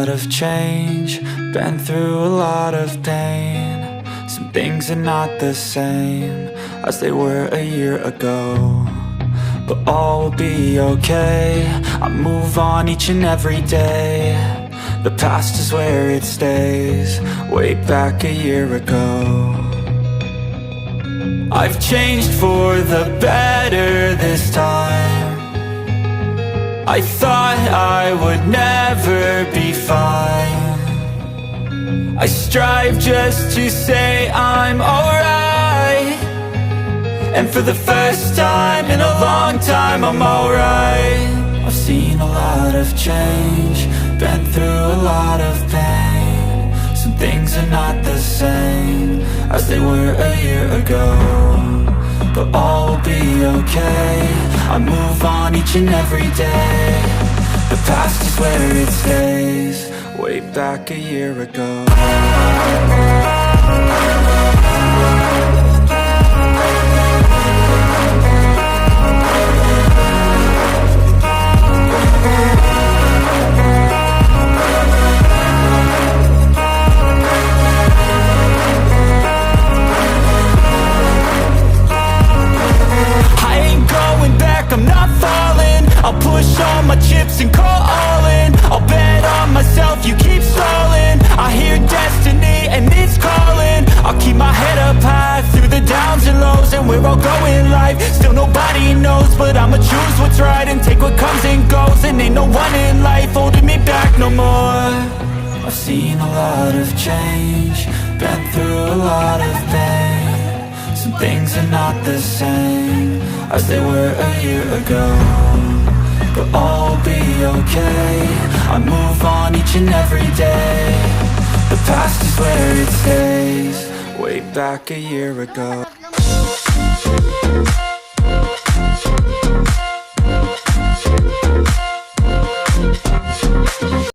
lot of change, been through a lot of pain. Some things are not the same as they were a year ago, but all will be okay. I move on each and every day. The past is where it stays, way back a year ago. I've changed for the better this time. I thought I would never be fine. I strive just to say I'm alright, and for the first time in a long time I'm alright. I've seen a lot of change, been through a lot of pain. Some things are not the same as they were a year ago, but all will be okay. I move on each and every day. The past is where it stays, way back a year ago. I'm not falling, I'll push all my chips and call all in. I'll bet on myself, you keep stalling. I hear destiny and it's calling. I'll keep my head up high through the downs and lows, and we're all going life. Still nobody knows, but I'ma choose what's right and take what comes and goes. And ain't no one in life holding me back no more. I've seen a lot of change, been through a lot of pain. Some things are not the same as they were a year ago, but all will be okay. I move on each and every day. The past is where it stays, way back a year ago.